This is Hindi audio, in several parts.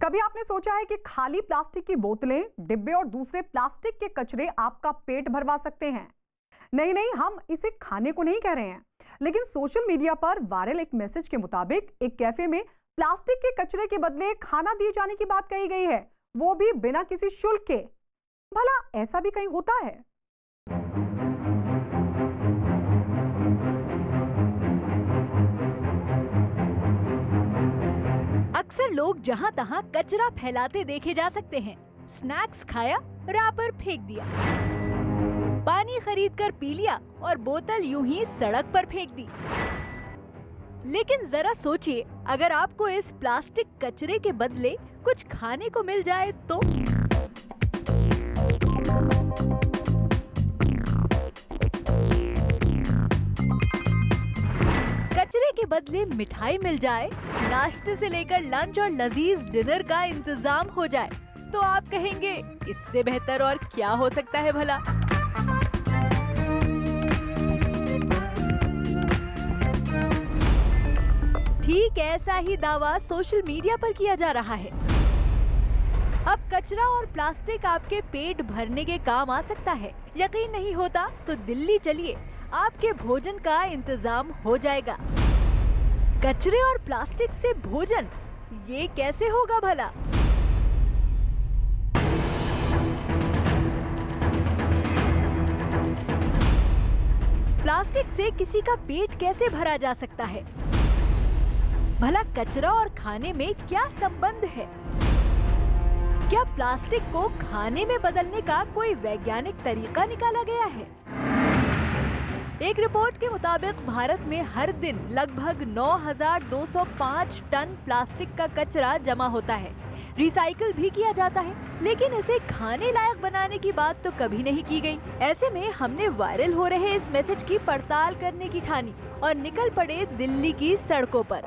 कभी आपने सोचा है कि खाली प्लास्टिक की बोतलें, डिब्बे और दूसरे प्लास्टिक के कचरे आपका पेट भरवा सकते हैं? नहीं नहीं, हम इसे खाने को नहीं कह रहे हैं, लेकिन सोशल मीडिया पर वायरल एक मैसेज के मुताबिक एक कैफे में प्लास्टिक के कचरे के बदले खाना दिए जाने की बात कही गई है, वो भी बिना किसी शुल्क के। भला ऐसा भी कहीं होता है? अक्सर लोग जहाँ तहाँ कचरा फैलाते देखे जा सकते हैं। स्नैक्स खाया, रैपर फेंक दिया, पानी खरीद कर पी लिया और बोतल यूं ही सड़क पर फेंक दी। लेकिन जरा सोचिए, अगर आपको इस प्लास्टिक कचरे के बदले कुछ खाने को मिल जाए तो? कचरे के बदले मिठाई मिल जाए, नाश्ते से लेकर लंच और लजीज डिनर का इंतजाम हो जाए, तो आप कहेंगे इससे बेहतर और क्या हो सकता है भला। ठीक ऐसा ही दावा सोशल मीडिया पर किया जा रहा है। अब कचरा और प्लास्टिक आपके पेट भरने के काम आ सकता है। यकीन नहीं होता तो दिल्ली चलिए, आपके भोजन का इंतजाम हो जाएगा। कचरे और प्लास्टिक से भोजन, ये कैसे होगा भला? प्लास्टिक से किसी का पेट कैसे भरा जा सकता है? भला कचरा और खाने में क्या संबंध है? क्या प्लास्टिक को खाने में बदलने का कोई वैज्ञानिक तरीका निकाला गया है? एक रिपोर्ट के मुताबिक भारत में हर दिन लगभग 9,205 टन प्लास्टिक का कचरा जमा होता है। रिसाइकिल भी किया जाता है, लेकिन इसे खाने लायक बनाने की बात तो कभी नहीं की गई। ऐसे में हमने वायरल हो रहे इस मैसेज की पड़ताल करने की ठानी और निकल पड़े दिल्ली की सड़कों पर।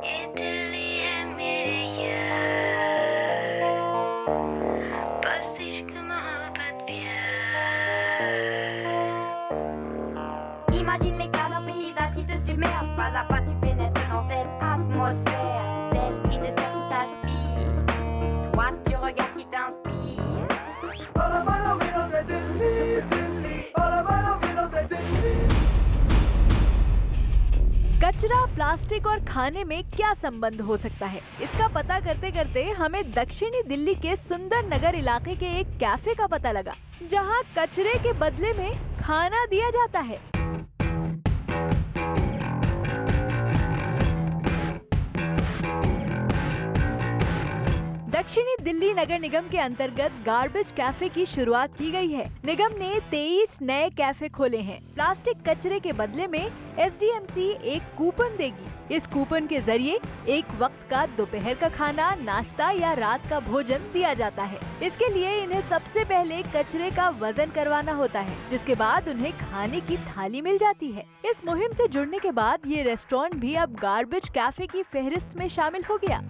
Imagine l'éclat d'un paysage qui te submerge. Pas à pas tu pénètres dans cette atmosphère. Tel cri de ce qui t'aspire. Toi tu regardes ce qui t'inspire. कचरा, प्लास्टिक और खाने में क्या संबंध हो सकता है? इसका पता करते करते हमें दक्षिणी दिल्ली के सुंदर नगर इलाके के एक कैफे का पता लगा, जहां कचरे के बदले में खाना दिया जाता है। दक्षिणी दिल्ली नगर निगम के अंतर्गत गार्बेज कैफे की शुरुआत की गई है। निगम ने 23 नए कैफे खोले हैं। प्लास्टिक कचरे के बदले में एसडीएमसी एक कूपन देगी। इस कूपन के जरिए एक वक्त का दोपहर का खाना, नाश्ता या रात का भोजन दिया जाता है। इसके लिए इन्हें सबसे पहले कचरे का वजन करवाना होता है, जिसके बाद उन्हें खाने की थाली मिल जाती है। इस मुहिम से जुड़ने के बाद ये रेस्टोरेंट भी अब गार्बेज कैफे की फहरिस्त में शामिल हो गया।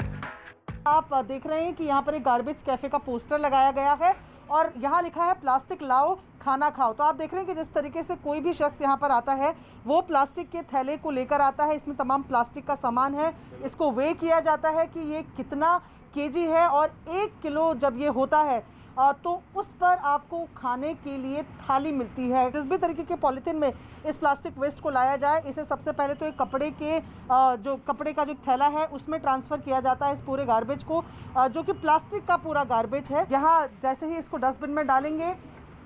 आप देख रहे हैं कि यहाँ पर एक गार्बेज कैफे का पोस्टर लगाया गया है और यहाँ लिखा है प्लास्टिक लाओ खाना खाओ। तो आप देख रहे हैं कि जिस तरीके से कोई भी शख्स यहाँ पर आता है वो प्लास्टिक के थैले को लेकर आता है। इसमें तमाम प्लास्टिक का सामान है। इसको वे किया जाता है कि ये कितना केजी है और 1 किलो जब ये होता है तो उस पर आपको खाने के लिए थाली मिलती है। जिस भी तरीके के पॉलीथीन में इस प्लास्टिक वेस्ट को लाया जाए, इसे सबसे पहले तो एक कपड़े का जो थैला है उसमें ट्रांसफ़र किया जाता है इस पूरे गार्बेज को, जो कि प्लास्टिक का पूरा गार्बेज है। यहाँ जैसे ही इसको डस्टबिन में डालेंगे,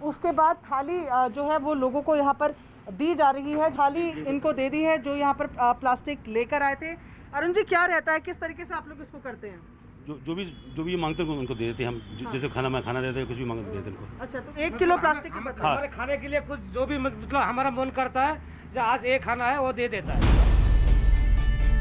उसके बाद थाली जो है वो लोगों को यहाँ पर दी जा रही है। थाली इनको दे दी है जो यहाँ पर प्लास्टिक लेकर आए थे। अरुण जी, क्या रहता है, किस तरीके से आप लोग इसको करते हैं? जो भी मांगते हैं उनको दे देते हैं हम। जैसे खाना देते हैं, कुछ भी मांगते देते हैं उनको। अच्छा, तो 1 किलो प्लास्टिक के बदले हमारे खाने के लिए कुछ जो भी मतलब हमारा मन करता है, जो आज एक खाना है वो दे देता है।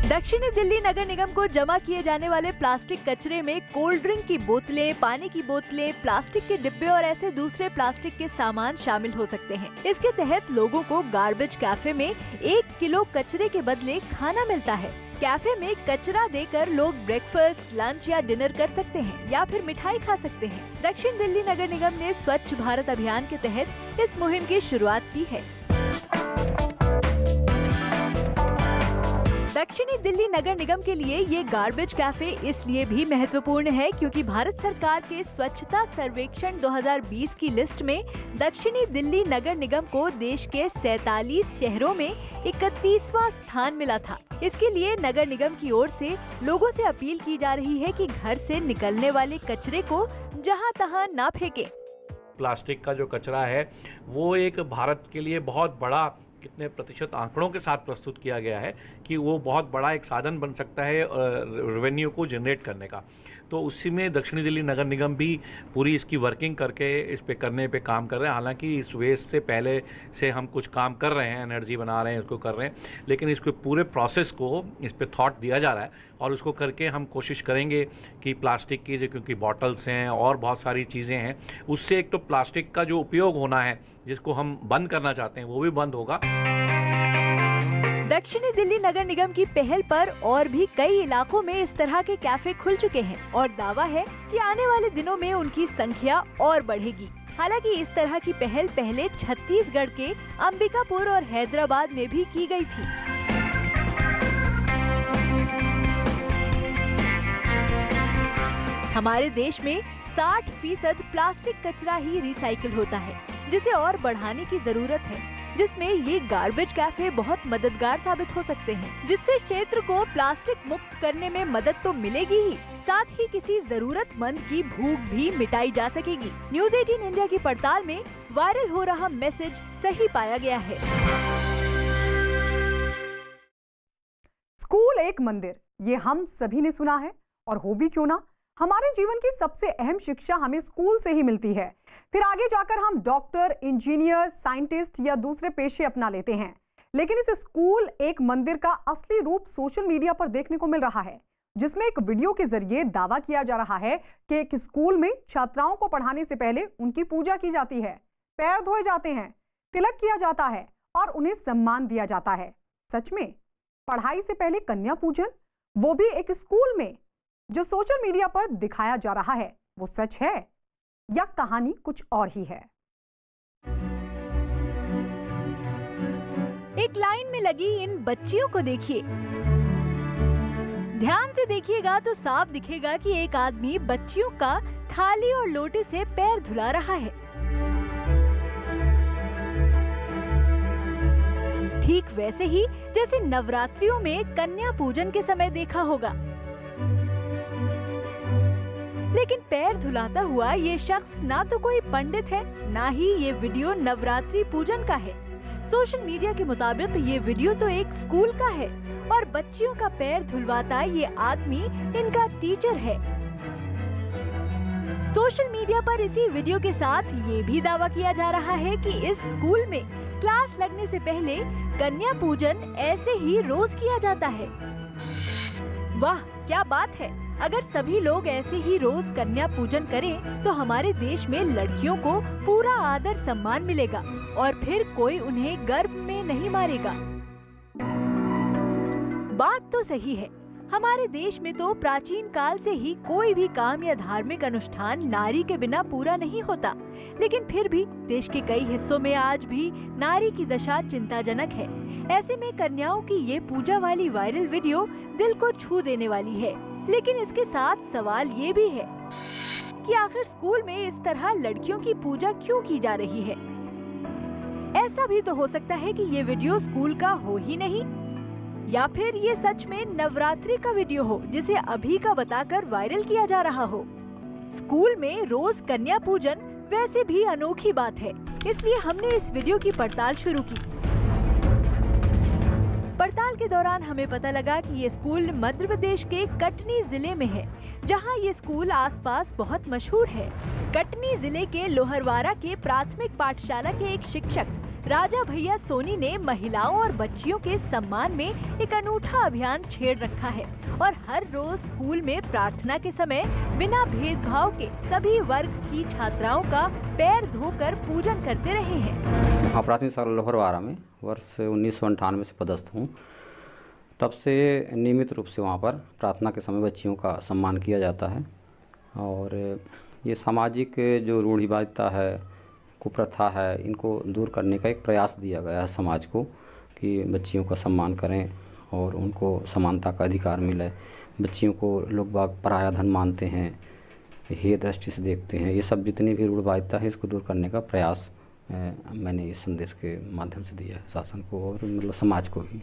दक्षिणी दिल्ली नगर निगम को जमा किए जाने वाले प्लास्टिक कचरे में कोल्ड ड्रिंक की बोतलें, पानी की बोतलें, प्लास्टिक के डिब्बे और ऐसे दूसरे प्लास्टिक के सामान शामिल हो सकते हैं। इसके तहत लोगों को गार्बेज कैफे में 1 किलो कचरे के बदले खाना मिलता है। कैफे में कचरा देकर लोग ब्रेकफास्ट, लंच या डिनर कर सकते हैं या फिर मिठाई खा सकते हैं। दक्षिण दिल्ली नगर निगम ने स्वच्छ भारत अभियान के तहत इस मुहिम की शुरुआत की है। दक्षिणी दिल्ली नगर निगम के लिए ये गार्बेज कैफे इसलिए भी महत्वपूर्ण है क्योंकि भारत सरकार के स्वच्छता सर्वेक्षण 2020 की लिस्ट में दक्षिणी दिल्ली नगर निगम को देश के 47 शहरों में 31वां स्थान मिला था। इसके लिए नगर निगम की ओर से लोगों से अपील की जा रही है कि घर से निकलने वाले कचरे को जहां तहां ना फेंकें। प्लास्टिक का जो कचरा है वो एक भारत के लिए बहुत बड़ा कितने प्रतिशत आंकड़ों के साथ प्रस्तुत किया गया है कि वो बहुत बड़ा एक साधन बन सकता है रेवेन्यू को जनरेट करने का। तो उसी में दक्षिणी दिल्ली नगर निगम भी पूरी इसकी वर्किंग करके इस पे करने पे काम कर रहे हैं। हालांकि इस वेस्ट से पहले से हम कुछ काम कर रहे हैं, एनर्जी बना रहे हैं, इसको कर रहे हैं, लेकिन इसको पूरे प्रोसेस को इस पे थॉट दिया जा रहा है और उसको करके हम कोशिश करेंगे कि प्लास्टिक की जो क्योंकि बॉटल्स हैं और बहुत सारी चीज़ें हैं, उससे एक तो प्लास्टिक का जो उपयोग होना है जिसको हम बंद करना चाहते हैं वो भी बंद होगा। दक्षिणी दिल्ली नगर निगम की पहल पर और भी कई इलाकों में इस तरह के कैफे खुल चुके हैं और दावा है कि आने वाले दिनों में उनकी संख्या और बढ़ेगी। हालांकि इस तरह की पहल पहले छत्तीसगढ़ के अंबिकापुर और हैदराबाद में भी की गई थी। हमारे देश में 60% प्लास्टिक कचरा ही रिसाइकिल होता है, जिसे और बढ़ाने की जरूरत है, जिसमें ये गार्बेज कैफे बहुत मददगार साबित हो सकते हैं, जिससे क्षेत्र को प्लास्टिक मुक्त करने में मदद तो मिलेगी ही, साथ ही किसी जरूरतमंद की भूख भी मिटाई जा सकेगी। न्यूज़ 18 इंडिया की पड़ताल में वायरल हो रहा मैसेज सही पाया गया है। स्कूल एक मंदिर, ये हम सभी ने सुना है, और हो भी क्यों ना, हमारे जीवन की सबसे अहम शिक्षा हमें स्कूल से ही मिलती है। फिर आगे जाकर हम डॉक्टर, इंजीनियर, साइंटिस्ट या दूसरे पेशे अपना लेते हैं। लेकिन इस स्कूल एक मंदिर का असली रूप सोशल मीडिया पर देखने को मिल रहा है, जिसमें एक वीडियो के जरिए दावा किया जा रहा है कि एक स्कूल में छात्राओं को पढ़ाने से पहले उनकी पूजा की जाती है, पैर धोए जाते हैं, तिलक किया जाता है और उन्हें सम्मान दिया जाता है। सच में पढ़ाई से पहले कन्या पूजन, वो भी एक स्कूल में? जो सोशल मीडिया पर दिखाया जा रहा है वो सच है या कहानी कुछ और ही है? एक लाइन में लगी इन बच्चियों को देखिए। ध्यान से देखिएगा तो साफ दिखेगा कि एक आदमी बच्चियों का थाली और लोटे से पैर धुला रहा है। ठीक वैसे ही जैसे नवरात्रियों में कन्या पूजन के समय देखा होगा। लेकिन पैर धुलाता हुआ ये शख्स ना तो कोई पंडित है, ना ही ये वीडियो नवरात्रि पूजन का है। सोशल मीडिया के मुताबिक ये वीडियो तो एक स्कूल का है और बच्चियों का पैर धुलवाता ये आदमी इनका टीचर है। सोशल मीडिया पर इसी वीडियो के साथ ये भी दावा किया जा रहा है कि इस स्कूल में क्लास लगने से पहले कन्या पूजन ऐसे ही रोज किया जाता है। वाह, क्या बात है! अगर सभी लोग ऐसे ही रोज कन्या पूजन करें तो हमारे देश में लड़कियों को पूरा आदर सम्मान मिलेगा और फिर कोई उन्हें गर्भ में नहीं मारेगा। बात तो सही है, हमारे देश में तो प्राचीन काल से ही कोई भी काम या धार्मिक अनुष्ठान नारी के बिना पूरा नहीं होता, लेकिन फिर भी देश के कई हिस्सों में आज भी नारी की दशा चिंताजनक है। ऐसे में कन्याओं की ये पूजा वाली वायरल वीडियो दिल को छू देने वाली है। लेकिन इसके साथ सवाल ये भी है कि आखिर स्कूल में इस तरह लड़कियों की पूजा क्यों की जा रही है? ऐसा भी तो हो सकता है कि ये वीडियो स्कूल का हो ही नहीं, या फिर ये सच में नवरात्रि का वीडियो हो जिसे अभी का बताकर वायरल किया जा रहा हो। स्कूल में रोज कन्या पूजन वैसे भी अनोखी बात है, इसलिए हमने इस वीडियो की पड़ताल शुरू की। पड़ताल के दौरान हमें पता लगा कि ये स्कूल मध्य प्रदेश के कटनी जिले में है, जहां ये स्कूल आसपास बहुत मशहूर है। कटनी जिले के लोहरवारा के प्राथमिक पाठशाला के एक शिक्षक राजा भैया सोनी ने महिलाओं और बच्चियों के सम्मान में एक अनूठा अभियान छेड़ रखा है और हर रोज स्कूल में प्रार्थना के समय बिना भेदभाव के सभी वर्ग की छात्राओं का पैर धोकर पूजन करते रहे हैं। प्राथमिक शाला लोहरवारा में वर्ष 1998 से पदस्थ हूँ। तब से नियमित रूप से वहाँ पर प्रार्थना के समय बच्चियों का सम्मान किया जाता है और ये सामाजिक जो रूढ़िवादिता है, कुप्रथा है, इनको दूर करने का एक प्रयास दिया गया है समाज को कि बच्चियों का सम्मान करें और उनको समानता का अधिकार मिले। बच्चियों को लोग बाग पराया धन मानते हैं, हेय दृष्टि से देखते हैं। ये सब जितनी भी रूढ़वादिता है इसको दूर करने का प्रयास मैंने इस संदेश के माध्यम से दिया है शासन को और मतलब समाज को भी।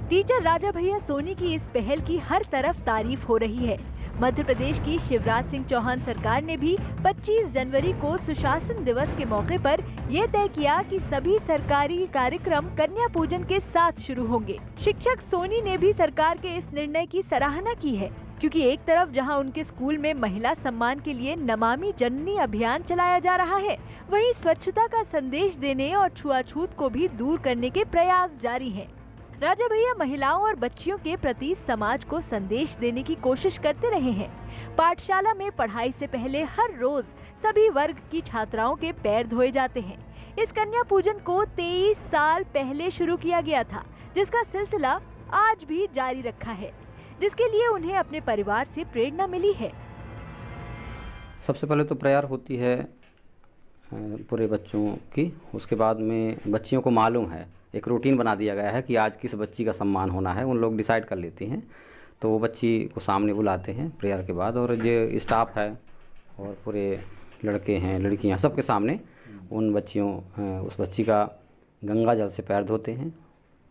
टीचर राजा भैया सोनी की इस पहल की हर तरफ तारीफ हो रही है। मध्य प्रदेश की शिवराज सिंह चौहान सरकार ने भी 25 जनवरी को सुशासन दिवस के मौके पर ये तय किया कि सभी सरकारी कार्यक्रम कन्या पूजन के साथ शुरू होंगे। शिक्षक सोनी ने भी सरकार के इस निर्णय की सराहना की है, क्योंकि एक तरफ जहां उनके स्कूल में महिला सम्मान के लिए नमामि जननी अभियान चलाया जा रहा है, वहीं स्वच्छता का संदेश देने और छुआछूत को भी दूर करने के प्रयास जारी हैं। राजा भैया महिलाओं और बच्चियों के प्रति समाज को संदेश देने की कोशिश करते रहे हैं। पाठशाला में पढ़ाई से पहले हर रोज सभी वर्ग की छात्राओं के पैर धोए जाते हैं। इस कन्या पूजन को 23 साल पहले शुरू किया गया था, जिसका सिलसिला आज भी जारी रखा है, जिसके लिए उन्हें अपने परिवार से प्रेरणा मिली है। सबसे पहले तो प्रेयर होती है पूरे बच्चों की, उसके बाद में बच्चियों को मालूम है, एक रूटीन बना दिया गया है कि आज किस बच्ची का सम्मान होना है। उन लोग डिसाइड कर लेती हैं, तो वो बच्ची को सामने बुलाते हैं प्रेयर के बाद, और जो स्टाफ है और पूरे लड़के हैं लड़कियां सबके सामने उन बच्चियों उस बच्ची का गंगा जल से पैर धोते हैं,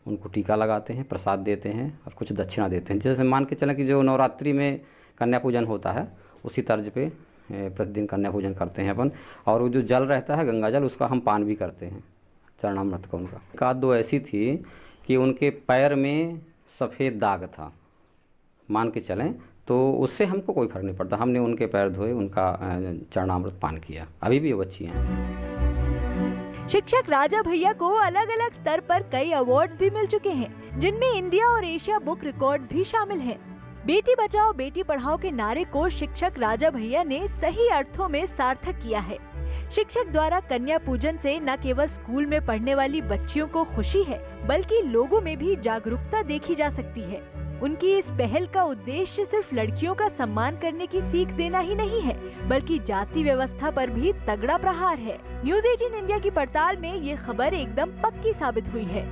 उनको टीका लगाते हैं, प्रसाद देते हैं और कुछ दक्षिणा देते हैं। जैसे मान के चलें कि जो नवरात्रि में कन्या पूजन होता है उसी तर्ज पे प्रतिदिन कन्या पूजन करते हैं अपन। और वो जो जल रहता है गंगा जल, उसका हम पान भी करते हैं, चरणामृत का उनका। एक आध दो ऐसी थी कि उनके पैर में सफ़ेद दाग था, मान के चलें, तो उससे हमको कोई फर्क नहीं पड़ता। हमने उनके पैर धोए, उनका चरणामृत पान किया। अभी भी वो बच्ची हैं। शिक्षक राजा भैया को अलग अलग स्तर पर कई अवार्ड्स भी मिल चुके हैं, जिनमें इंडिया और एशिया बुक रिकॉर्ड्स भी शामिल हैं। बेटी बचाओ बेटी पढ़ाओ के नारे को शिक्षक राजा भैया ने सही अर्थों में सार्थक किया है। शिक्षक द्वारा कन्या पूजन से न केवल स्कूल में पढ़ने वाली बच्चियों को खुशी है, बल्कि लोगों में भी जागरूकता देखी जा सकती है। उनकी इस पहल का उद्देश्य सिर्फ लड़कियों का सम्मान करने की सीख देना ही नहीं है, बल्कि जाति व्यवस्था पर भी तगड़ा प्रहार है। न्यूज़ 18 इंडिया की पड़ताल में ये खबर एकदम पक्की साबित हुई है।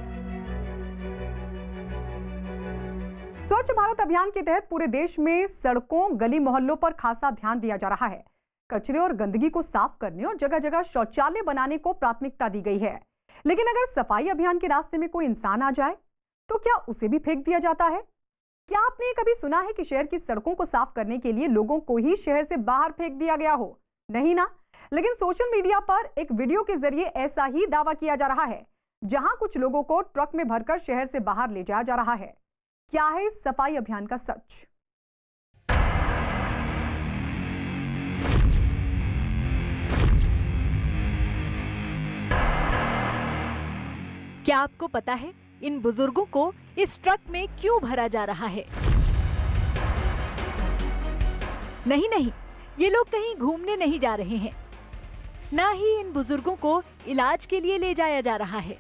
स्वच्छ भारत अभियान के तहत पूरे देश में सड़कों गली मोहल्लों पर खासा ध्यान दिया जा रहा है। कचरे और गंदगी को साफ करने और जगह जगह शौचालय बनाने को प्राथमिकता दी गई है। लेकिन अगर सफाई अभियान के रास्ते में कोई इंसान आ जाए तो क्या उसे भी फेंक दिया जाता है? क्या आपने कभी सुना है कि शहर की सड़कों को साफ करने के लिए लोगों को ही शहर से बाहर फेंक दिया गया हो? नहीं ना। लेकिन सोशल मीडिया पर एक वीडियो के जरिए ऐसा ही दावा किया जा रहा है, जहां कुछ लोगों को ट्रक में भरकर शहर से बाहर ले जाया जा रहा है। क्या है इस सफाई अभियान का सच? क्या आपको पता है इन बुजुर्गों को इस ट्रक में क्यों भरा जा रहा है? नहीं, ये लोग कहीं घूमने नहीं जा रहे हैं, ना ही इन बुजुर्गों को इलाज के लिए ले जाया जा रहा है।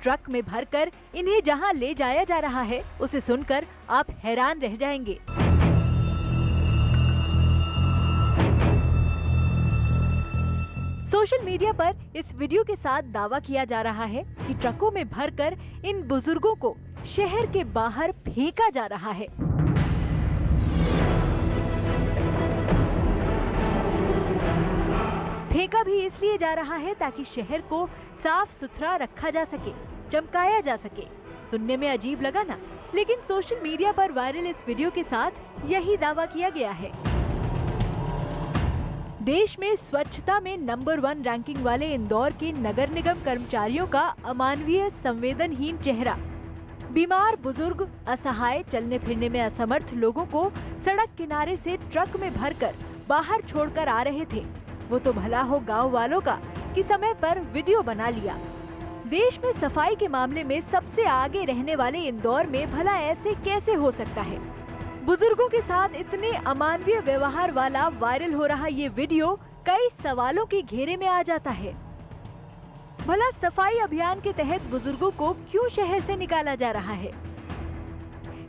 ट्रक में भरकर इन्हें जहां ले जाया जा रहा है, उसे सुनकर आप हैरान रह जाएंगे। सोशल मीडिया पर इस वीडियो के साथ दावा किया जा रहा है कि ट्रकों में भरकर इन बुजुर्गों को शहर के बाहर फेंका जा रहा है। फेंका भी इसलिए जा रहा है ताकि शहर को साफ सुथरा रखा जा सके, चमकाया जा सके। सुनने में अजीब लगा ना? लेकिन सोशल मीडिया पर वायरल इस वीडियो के साथ यही दावा किया गया है। देश में स्वच्छता में नंबर 1 रैंकिंग वाले इंदौर के नगर निगम कर्मचारियों का अमानवीय संवेदनहीन चेहरा बीमार बुजुर्ग, असहाय, चलने फिरने में असमर्थ लोगों को सड़क किनारे से ट्रक में भरकर बाहर छोड़कर आ रहे थे। वो तो भला हो गांव वालों का कि समय पर वीडियो बना लिया। देश में सफाई के मामले में सबसे आगे रहने वाले इंदौर में भला ऐसे कैसे हो सकता है? बुजुर्गों के साथ इतने अमानवीय व्यवहार वाला वायरल हो रहा ये वीडियो कई सवालों के घेरे में आ जाता है। भला सफाई अभियान के तहत बुजुर्गों को क्यों शहर से निकाला जा रहा है?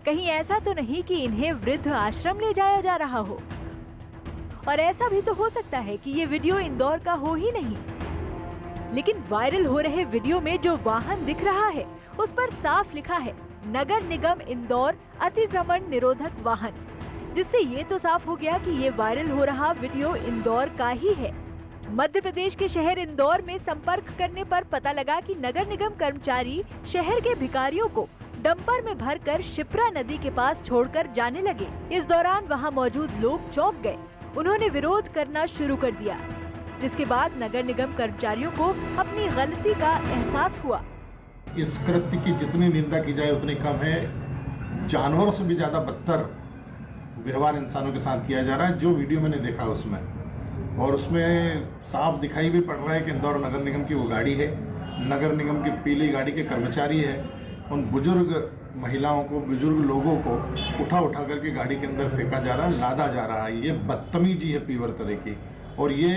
कहीं ऐसा तो नहीं कि इन्हें वृद्ध आश्रम ले जाया जा रहा हो? और ऐसा भी तो हो सकता है कि ये वीडियो इंदौर का हो ही नहीं। लेकिन वायरल हो रहे वीडियो में जो वाहन दिख रहा है उस पर साफ लिखा है नगर निगम इंदौर अतिक्रमण निरोधक वाहन, जिससे ये तो साफ हो गया कि ये वायरल हो रहा वीडियो इंदौर का ही है। मध्य प्रदेश के शहर इंदौर में संपर्क करने पर पता लगा कि नगर निगम कर्मचारी शहर के भिखारियों को डंपर में भरकर शिप्रा नदी के पास छोड़कर जाने लगे। इस दौरान वहां मौजूद लोग चौंक गए। उन्होंने विरोध करना शुरू कर दिया, जिसके बाद नगर निगम कर्मचारियों को अपनी गलती का एहसास हुआ। इस कृत्य की जितनी निंदा की जाए उतनी कम है। जानवरों से भी ज्यादा बदतर व्यवहार इंसानों के साथ किया जा रहा है। जो वीडियो मैंने देखा उसमें, और उसमें साफ दिखाई भी पड़ रहा है कि इंदौर नगर निगम की वो गाड़ी है, नगर निगम की पीली गाड़ी के कर्मचारी है। उन बुजुर्ग महिलाओं को, बुजुर्ग लोगों को उठा करके गाड़ी के अंदर फेंका जा रहा है, लादा जा रहा है। ये बदतमीजी है पीवर तरह की, और ये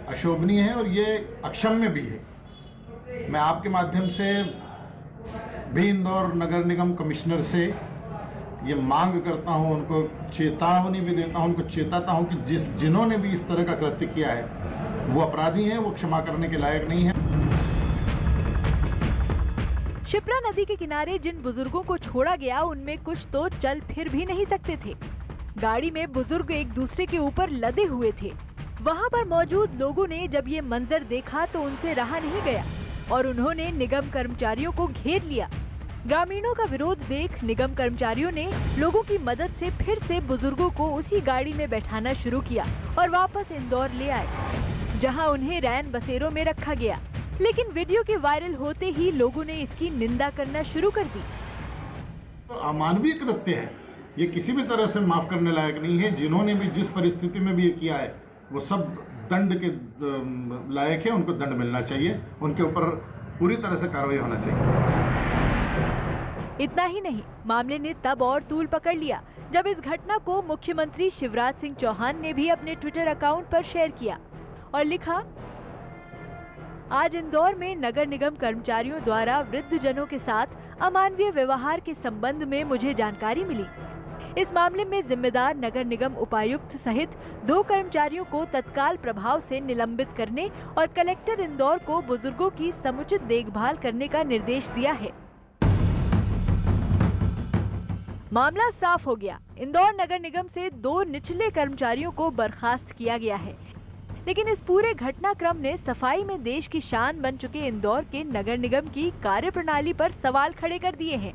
अशोभनीय है और ये अक्षम्य भी है। मैं आपके माध्यम से भी इंदौर नगर निगम कमिश्नर से ये मांग करता हूँ, उनको चेतावनी भी देता हूँ, उनको चेताता हूँ कि जिन्होंने भी इस तरह का कृत्य किया है वो अपराधी हैं, वो क्षमा करने के लायक नहीं है। शिप्रा नदी के किनारे जिन बुजुर्गों को छोड़ा गया उनमें कुछ तो चल फिर भी नहीं सकते थे। गाड़ी में बुजुर्ग एक दूसरे के ऊपर लदे हुए थे। वहां पर मौजूद लोगों ने जब ये मंजर देखा तो उनसे रहा नहीं गया और उन्होंने निगम कर्मचारियों को घेर लिया। ग्रामीणों का विरोध देख निगम कर्मचारियों ने लोगों की मदद से फिर से बुजुर्गों को उसी गाड़ी में बैठाना शुरू किया और वापस इंदौर ले आए, जहां उन्हें रैन बसेरों में रखा गया। लेकिन वीडियो के वायरल होते ही लोगों ने इसकी निंदा करना शुरू कर दी। तो अमानवीय कृत्य है, ये किसी भी तरह से माफ करने लायक नहीं है। जिन्होंने भी जिस परिस्थिति में भी ये किया है वो सब दंड के लायक है, उनको दंड मिलना चाहिए, उनके ऊपर पूरी तरह से कार्रवाई होना चाहिए। इतना ही नहीं, मामले ने तब और तूल पकड़ लिया जब इस घटना को मुख्यमंत्री शिवराज सिंह चौहान ने भी अपने ट्विटर अकाउंट पर शेयर किया और लिखा, आज इंदौर में नगर निगम कर्मचारियों द्वारा वृद्ध जनों के साथ अमानवीय व्यवहार के संबंध में मुझे जानकारी मिली। इस मामले में जिम्मेदार नगर निगम उपायुक्त सहित 2 कर्मचारियों को तत्काल प्रभाव से निलंबित करने और कलेक्टर इंदौर को बुजुर्गों की समुचित देखभाल करने का निर्देश दिया है। मामला साफ हो गया। इंदौर नगर निगम से 2 निचले कर्मचारियों को बर्खास्त किया गया है। लेकिन इस पूरे घटनाक्रम ने सफाई में देश की शान बन चुके इंदौर के नगर निगम की कार्यप्रणाली पर सवाल खड़े कर दिए हैं।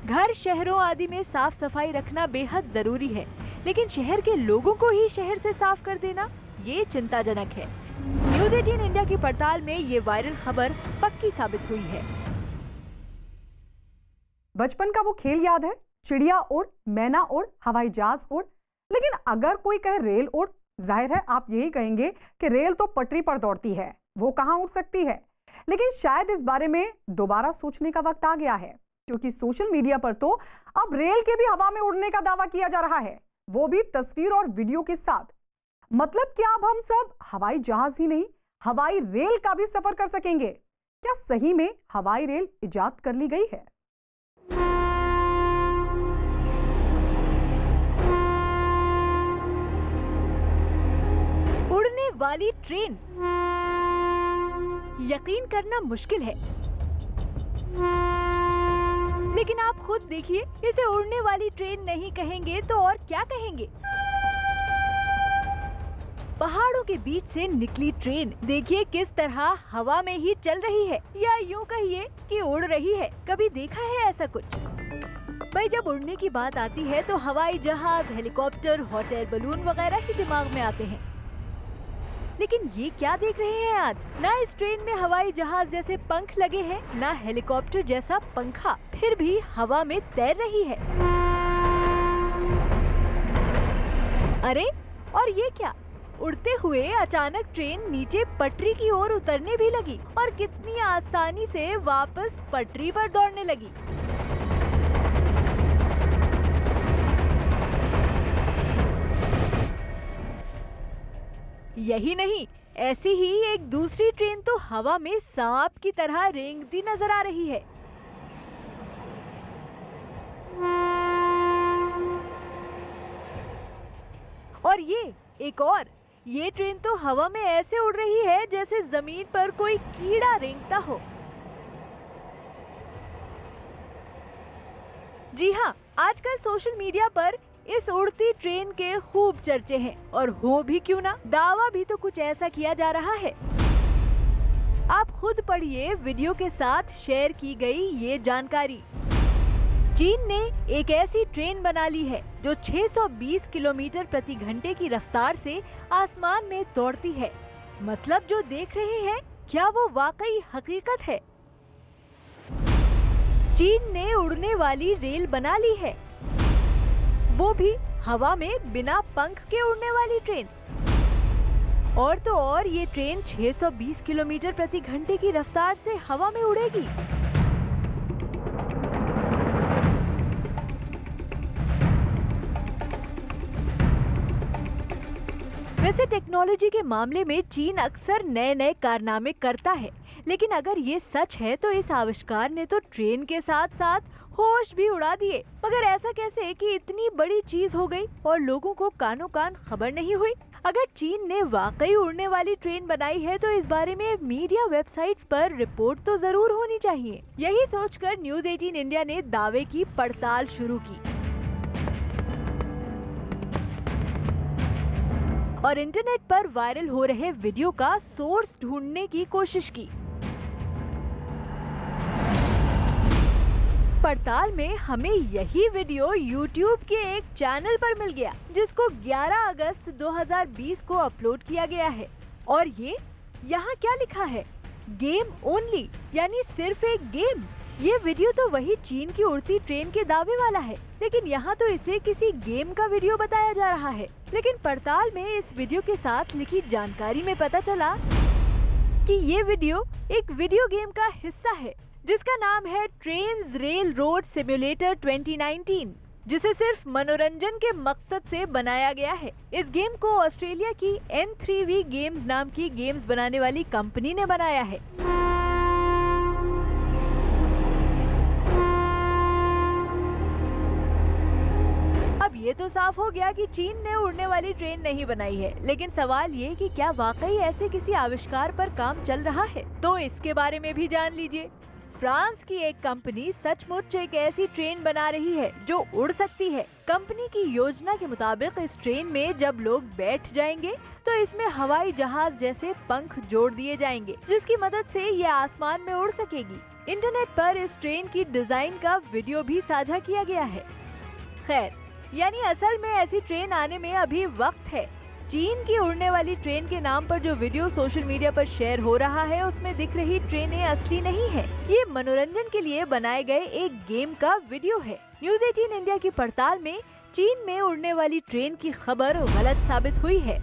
घर, शहरों आदि में साफ सफाई रखना बेहद जरूरी है, लेकिन शहर के लोगों को ही शहर से साफ कर देना ये चिंताजनक है। न्यूज़ 18 इंडिया की पड़ताल में ये वायरल खबर पक्की साबित हुई है। बचपन का वो खेल याद है, चिड़िया उड़, मैना उड़, हवाई जहाज उड़। लेकिन अगर कोई कहे रेल उड़, जाहिर है आप यही कहेंगे कि रेल तो पटरी पर दौड़ती है, वो कहाँ उड़ सकती है। लेकिन शायद इस बारे में दोबारा सोचने का वक्त आ गया है, क्योंकि सोशल मीडिया पर तो अब रेल के भी हवा में उड़ने का दावा किया जा रहा है, वो भी तस्वीर और वीडियो के साथ। मतलब क्या अब हम सब हवाई जहाज ही नहीं, हवाई रेल का भी सफर कर सकेंगे? क्या सही में हवाई रेल इजाद कर ली गई है? उड़ने वाली ट्रेन, यकीन करना मुश्किल है, लेकिन आप खुद देखिए, इसे उड़ने वाली ट्रेन नहीं कहेंगे तो और क्या कहेंगे। पहाड़ों के बीच से निकली ट्रेन देखिए किस तरह हवा में ही चल रही है, या यूं कहिए कि उड़ रही है। कभी देखा है ऐसा कुछ? भाई, जब उड़ने की बात आती है तो हवाई जहाज, हेलीकॉप्टर, हॉट एयर बलून वगैरह ही दिमाग में आते हैं। लेकिन ये क्या देख रहे हैं आज? ना इस ट्रेन में हवाई जहाज जैसे पंख लगे हैं, ना हेलीकॉप्टर जैसा पंखा, फिर भी हवा में तैर रही है। अरे, और ये क्या? उड़ते हुए अचानक ट्रेन नीचे पटरी की ओर उतरने भी लगी और कितनी आसानी से वापस पटरी पर दौड़ने लगी। यही नहीं, ऐसी ही एक दूसरी ट्रेन तो हवा में सांप की तरह रेंगती नजर आ रही है। और ये एक और, ये ट्रेन तो हवा में ऐसे उड़ रही है जैसे जमीन पर कोई कीड़ा रेंगता हो। जी हाँ, आजकल सोशल मीडिया पर इस उड़ती ट्रेन के खूब चर्चे हैं और हो भी क्यों ना, दावा भी तो कुछ ऐसा किया जा रहा है। आप खुद पढ़िए वीडियो के साथ शेयर की गई ये जानकारी। चीन ने एक ऐसी ट्रेन बना ली है जो 620 किलोमीटर प्रति घंटे की रफ्तार से आसमान में दौड़ती है। मतलब जो देख रहे हैं, क्या वो वाकई हकीकत है? चीन ने उड़ने वाली रेल बना ली है, वो भी हवा में बिना पंख के उड़ने वाली ट्रेन। और तो और ये ट्रेन 620 किलोमीटर प्रति घंटे की रफ्तार से हवा में उड़ेगी। वैसे टेक्नोलॉजी के मामले में चीन अक्सर नए नए कारनामे करता है, लेकिन अगर ये सच है तो इस आविष्कार ने तो ट्रेन के साथ साथ होश भी उड़ा दिए। मगर ऐसा कैसे कि इतनी बड़ी चीज हो गई और लोगों को कानों कान खबर नहीं हुई? अगर चीन ने वाकई उड़ने वाली ट्रेन बनाई है तो इस बारे में मीडिया वेबसाइट्स पर रिपोर्ट तो जरूर होनी चाहिए। यही सोचकर न्यूज़ 18 इंडिया ने दावे की पड़ताल शुरू की और इंटरनेट पर वायरल हो रहे वीडियो का सोर्स ढूंढने की कोशिश की। पड़ताल में हमें यही वीडियो YouTube के एक चैनल पर मिल गया, जिसको 11 अगस्त 2020 को अपलोड किया गया है। और ये यहाँ क्या लिखा है? गेम ओनली, यानी सिर्फ एक गेम। ये वीडियो तो वही चीन की उड़ती ट्रेन के दावे वाला है, लेकिन यहाँ तो इसे किसी गेम का वीडियो बताया जा रहा है। लेकिन पड़ताल में इस वीडियो के साथ लिखी जानकारी में पता चला कि ये वीडियो एक वीडियो गेम का हिस्सा है, जिसका नाम है ट्रेन्स रेल रोड सिम्युलेटर 2019, जिसे सिर्फ मनोरंजन के मकसद से बनाया गया है। इस गेम को ऑस्ट्रेलिया की N3V गेम्स नाम की गेम्स बनाने वाली कंपनी ने बनाया है। अब ये तो साफ हो गया कि चीन ने उड़ने वाली ट्रेन नहीं बनाई है, लेकिन सवाल ये कि क्या वाकई ऐसे किसी आविष्कार पर काम चल रहा है? तो इसके बारे में भी जान लीजिए। फ्रांस की एक कंपनी सचमुच एक ऐसी ट्रेन बना रही है जो उड़ सकती है। कंपनी की योजना के मुताबिक इस ट्रेन में जब लोग बैठ जाएंगे तो इसमें हवाई जहाज जैसे पंख जोड़ दिए जाएंगे, जिसकी मदद से ये आसमान में उड़ सकेगी। इंटरनेट पर इस ट्रेन की डिजाइन का वीडियो भी साझा किया गया है। खैर, यानी असल में ऐसी ट्रेन आने में अभी वक्त है। चीन की उड़ने वाली ट्रेन के नाम पर जो वीडियो सोशल मीडिया पर शेयर हो रहा है, उसमें दिख रही ट्रेनें असली नहीं है। ये मनोरंजन के लिए बनाए गए एक गेम का वीडियो है। न्यूज़ 18 इंडिया की पड़ताल में चीन में उड़ने वाली ट्रेन की खबर गलत साबित हुई है।